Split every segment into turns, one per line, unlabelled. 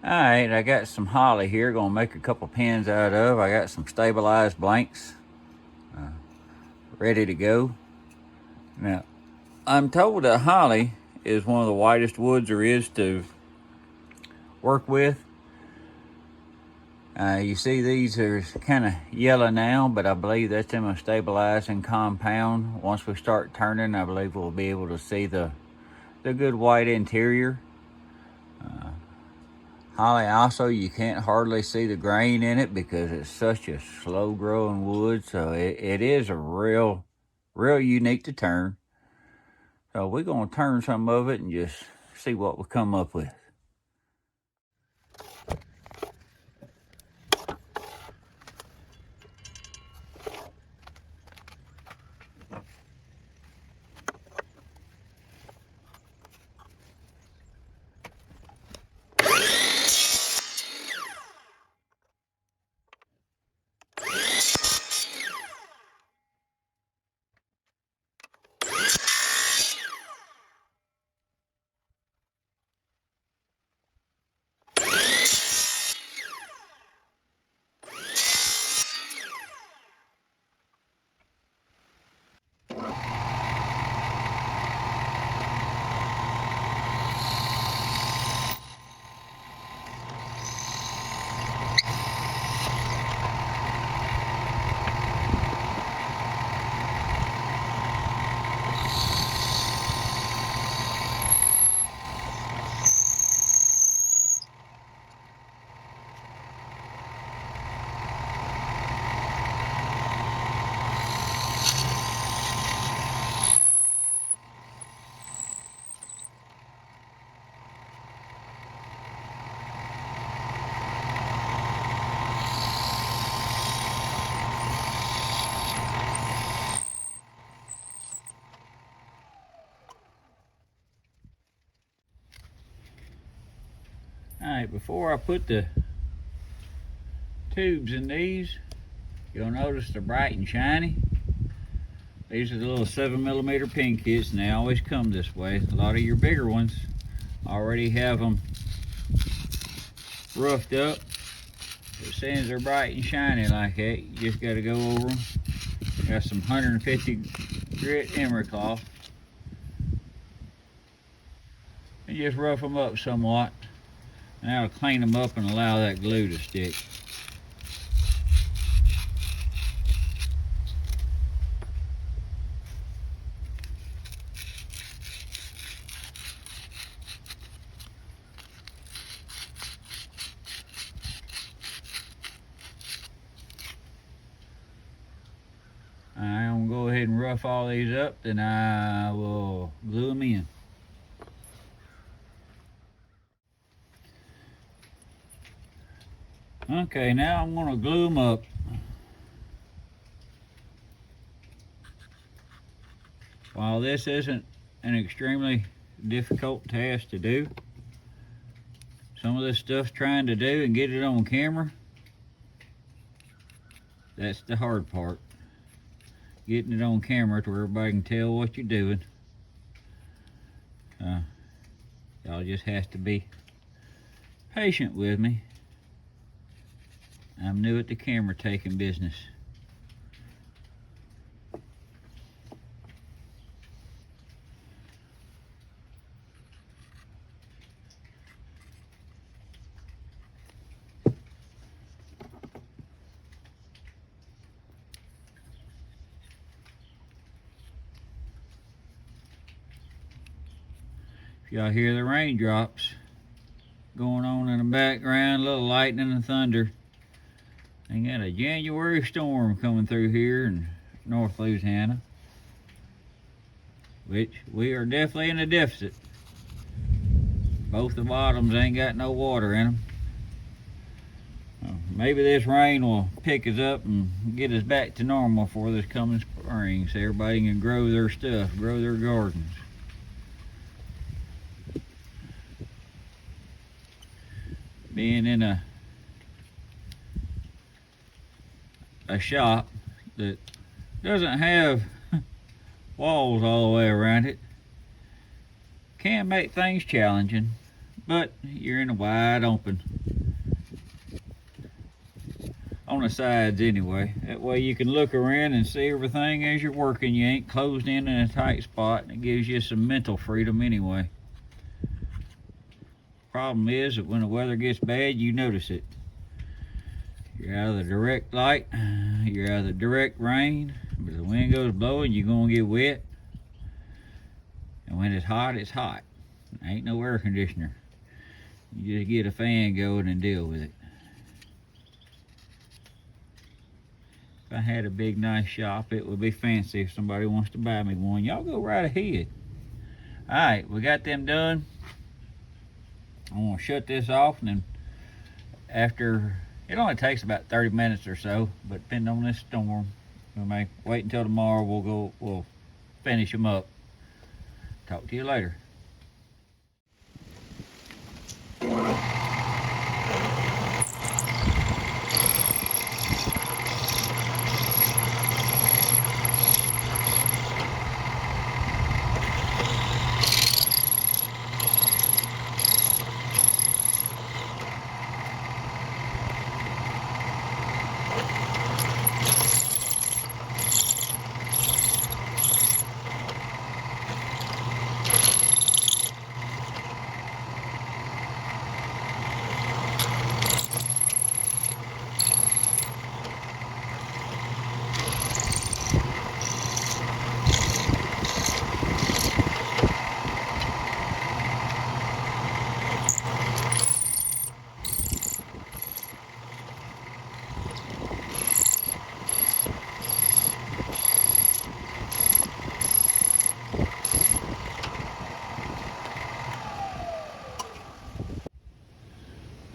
Alright, I got some holly here, gonna make a couple pins out of. I got some stabilized blanks ready to go. Now, I'm told that holly is one of the whitest woods there is to work with. You see these are kind of yellow now, but I believe that's in a stabilizing compound. Once we start turning, I believe we'll be able to see the good white interior. Holly also, you can't hardly see the grain in it because it's such a slow growing wood. So it is a real unique to turn. So we're going to turn some of it and just see what we come up with. Alright, before I put the tubes in these, you'll notice they're bright and shiny. These are the little 7mm pin kits, and they always come this way. A lot of your bigger ones already have them roughed up. As soon as they're bright and shiny like that, you just got to go over them. Got some 150 grit emery cloth and just rough them up somewhat. And that'll clean them up and allow that glue to stick. I'm gonna go ahead and rough all these up, then I will glue them in. Okay, now I'm gonna glue them up. While this isn't an extremely difficult task to do, some of this stuff's trying to do and get it on camera. That's the hard part. Getting it on camera to where everybody can tell what you're doing. Y'all just have to be patient with me. I'm new at the camera taking business. If y'all hear the raindrops going on in the background, a little lightning and thunder, they got a January storm coming through here in North Louisiana, which we are definitely in a deficit. Both the bottoms ain't got no water in them. Maybe this rain will pick us up and get us back to normal for this coming spring, so everybody can grow their stuff, grow their gardens. Being in a shop that doesn't have walls all the way around it can make things challenging, but you're in a wide open. On the sides anyway. That way you can look around and see everything as you're working. You ain't closed in a tight spot, and it gives you some mental freedom anyway. Problem is that when the weather gets bad, you notice it. You're out of the direct light, you're out of the direct rain, but the wind goes blowing, you're gonna get wet. And when it's hot, it's hot. Ain't no air conditioner. You just get a fan going and deal with it. If I had a big nice shop, it would be fancy. If somebody wants to buy me one, y'all go right ahead. Alright, we got them done. I'm gonna shut this off, and then after, it only takes about 30 minutes or so, but depending on this storm, we may wait until tomorrow. We'll finish them up. Talk to you later.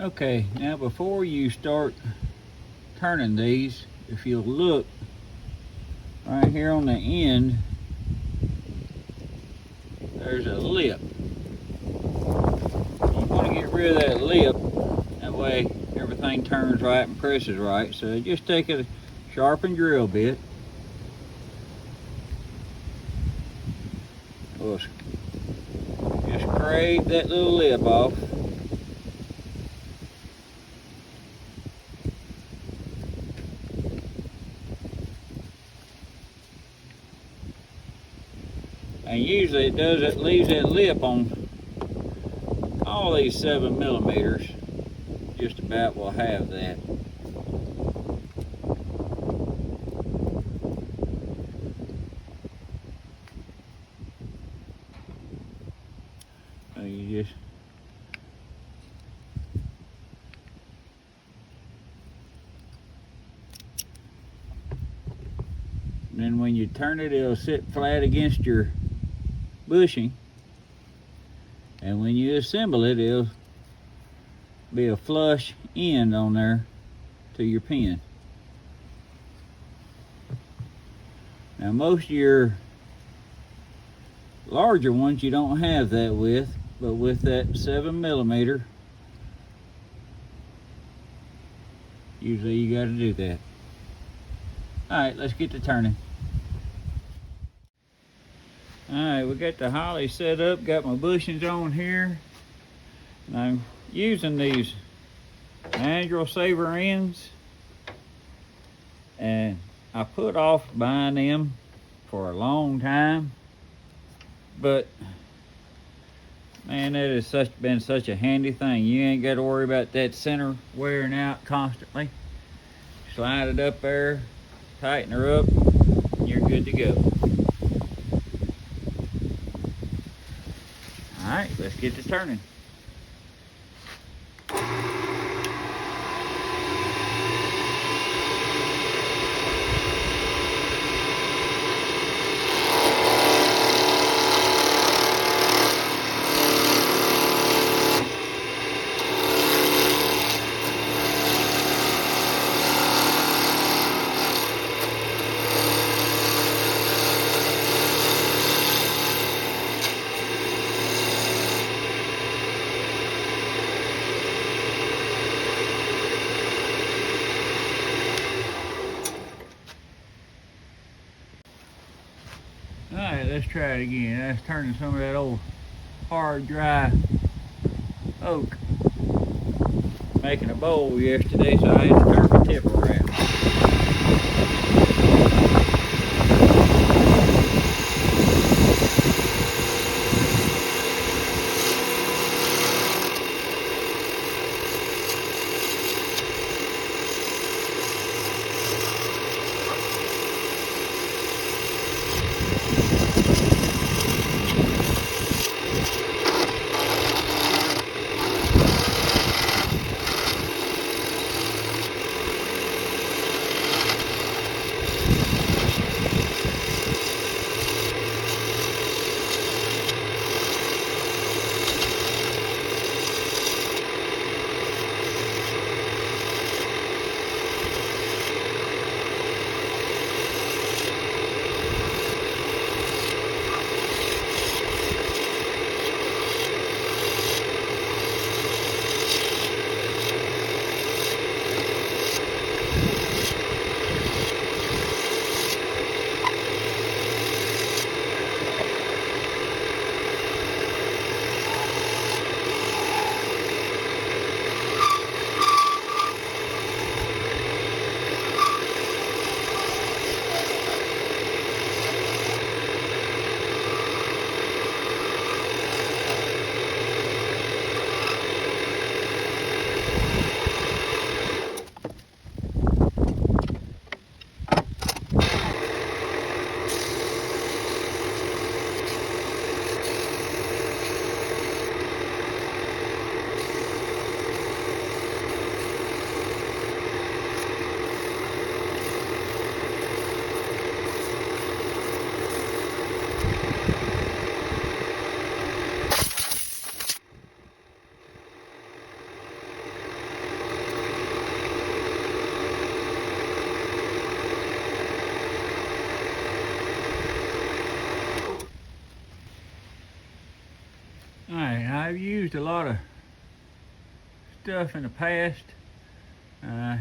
Okay, now before you start turning these, if you'll look right here on the end, there's a lip. You want to get rid of that lip, that way everything turns right and presses right. So just take a sharpened drill bit. We'll just scrape that little lip off. And usually it leaves that lip on all these 7mm. Just about will have that. So you just and then when you turn it, it'll sit flat against your bushing, and when you assemble it, it'll be a flush end on there to your pin. Now most of your larger ones you don't have that with, but with that 7mm, usually you got to do that. Alright, let's get to turning. Alright, we got the holly set up, got my bushings on here. And I'm using these mandrel saver ends. And I put off buying them for a long time. But, man, that has been such a handy thing. You ain't got to worry about that center wearing out constantly. Slide it up there, tighten her up, and you're good to go. Alright, let's get to turning. Alright, let's try it again. That's turning some of that old hard, dry oak making a bowl yesterday, so I had to turn the tip around. Alright, I've used a lot of stuff in the past.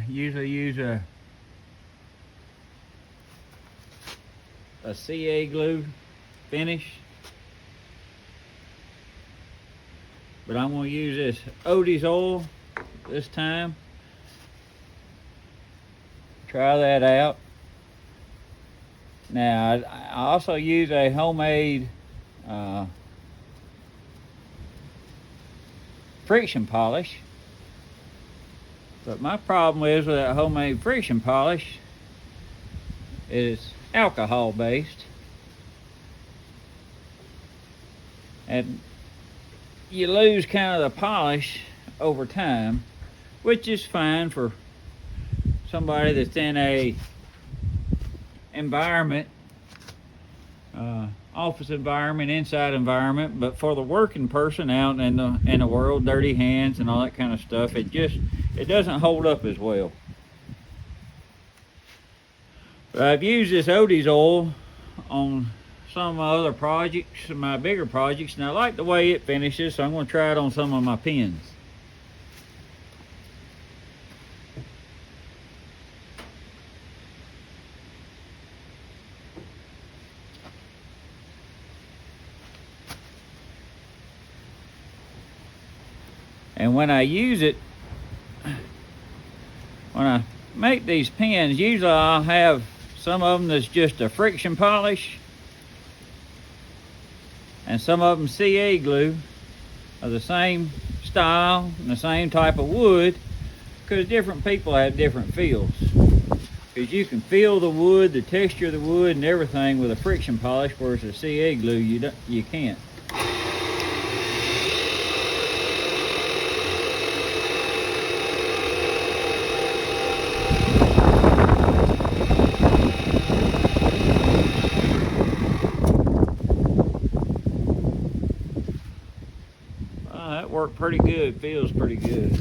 Usually use a CA glue finish, but I'm going to use this Odie's oil this time. Try that out. Now I also use a homemade friction polish, but my problem is with that homemade friction polish is alcohol based, and you lose kind of the polish over time, which is fine for somebody that's in a environment, office environment, inside environment, but for the working person out in the world, dirty hands and all that kind of stuff, it doesn't hold up as well. But I've used this Odie's oil on some of my other projects, my bigger projects, and I like the way it finishes, so I'm going to try it on some of my pins. And when I use it, when I make these pins, usually I'll have some of them that's just a friction polish, and some of them CA glue of the same style and the same type of wood, because different people have different feels. Because you can feel the wood, the texture of the wood and everything with a friction polish, whereas a CA glue you can't. That worked pretty good, feels pretty good.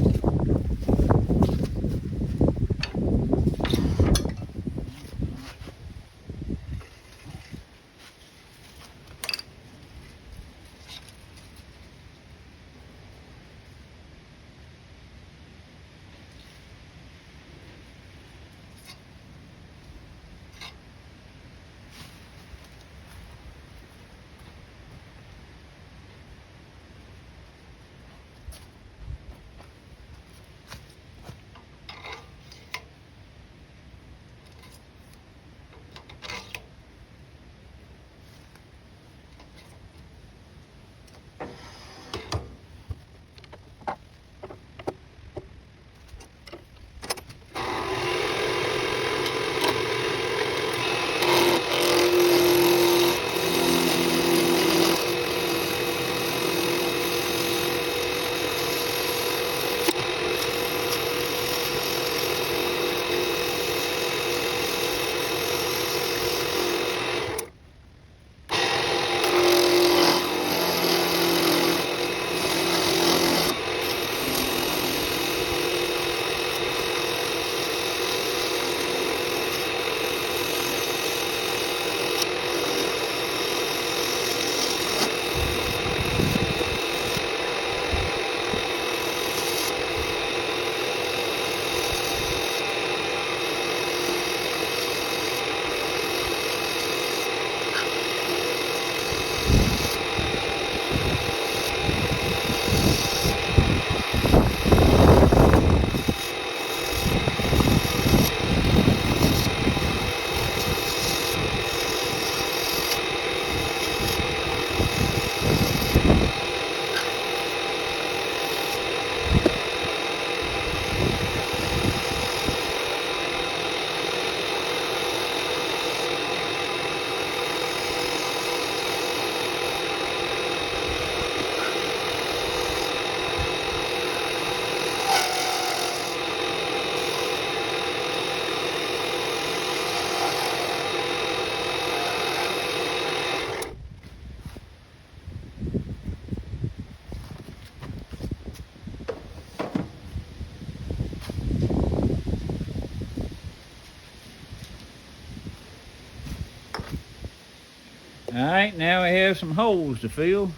Alright, now we have some holes to fill.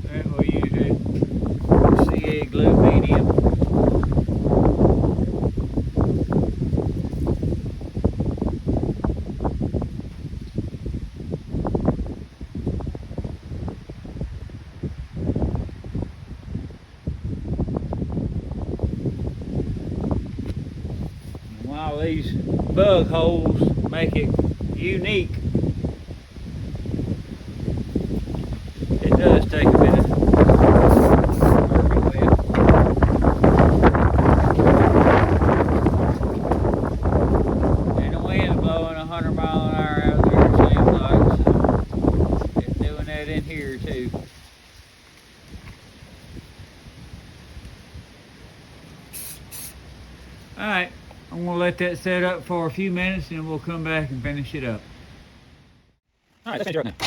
And we'll use a CA glue medium. While these bug holes make it unique, it does take a bit of working with. And the wind's blowing 100 miles an hour out there, it seems like, so it's doing that in here too. Alright, I'm going to let that set up for a few minutes and we'll come back and finish it up. Alright, let's finish it up now.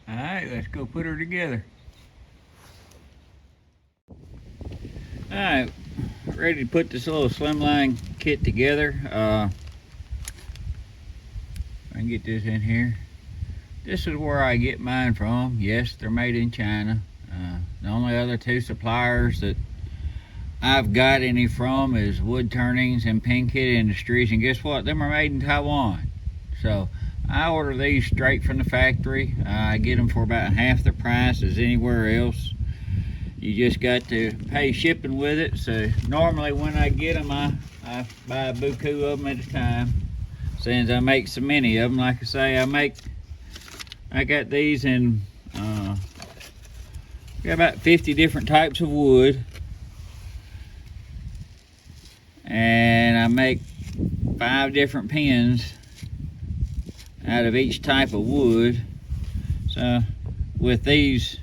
Alright, let's go put her together. Alright, ready to put this little slimline kit together. I can get this in here. This is where I get mine from. Yes, they're made in China. The only other two suppliers that I've got any from is Wood Turnings and Pinkett Industries, and guess what? Them are made in Taiwan. So I order these straight from the factory. I get them for about half the price as anywhere else. You just got to pay shipping with it. So normally when I get them, I buy a buku of them at a time. Since I make so many of them, like I say, I got these in, got about 50 different types of wood. And I make 5 different pins out of each type of wood. So with these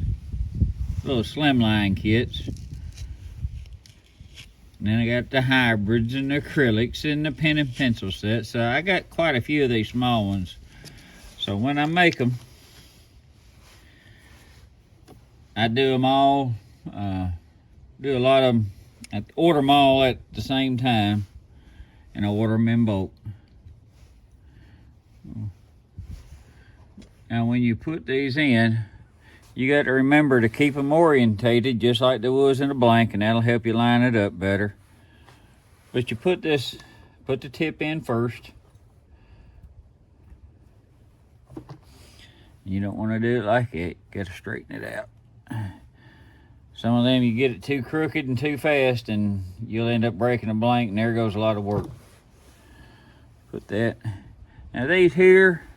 little slimline kits, and then I got the hybrids and the acrylics and the pen and pencil sets. So I got quite a few of these small ones. So when I make them, I do them all, do a lot of them, I order them all at the same time, and I order them in bulk. Now when you put these in, you got to remember to keep them orientated just like they was in a blank, and that'll help you line it up better. But you put the tip in first. You don't want to do it like it. Got to straighten it out. Some of them you get it too crooked and too fast, and you'll end up breaking a blank, and there goes a lot of work. Put that. Now these here,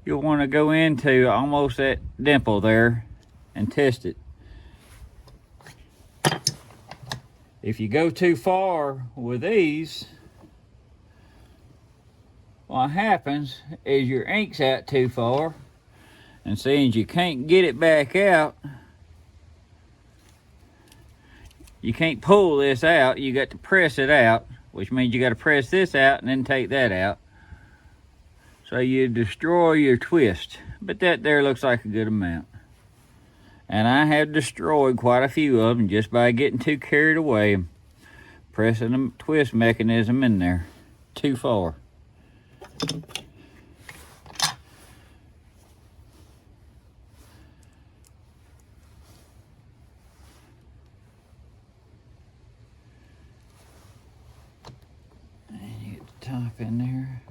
you'll want to go into almost that dimple there and test it. If you go too far with these, what happens is your ink's out too far, and since you can't get it back out, you can't pull this out, you got to press it out, which means you got to press this out and then take that out. So you destroy your twist, but that there looks like a good amount. And I have destroyed quite a few of them just by getting too carried away, pressing the twist mechanism in there too far. And you get the top in there.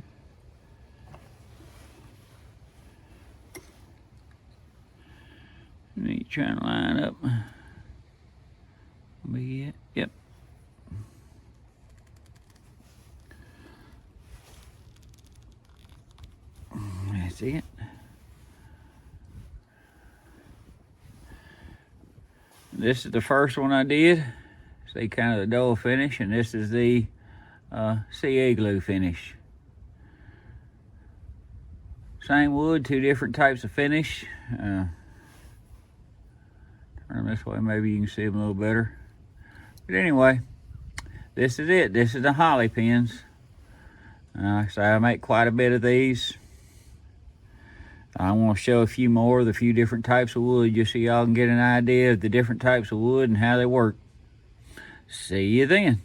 And you trying to line up. Be it. Yep. That's it. This is the first one I did. See kind of the dull finish, and this is the sea igloo finish. Same wood, 2 different types of finish. Turn this way, maybe you can see them a little better. But anyway, this is it. This is the holly pins. So I make quite a bit of these. I want to show a few more of the few different types of wood just so y'all can get an idea of the different types of wood and how they work. See you then.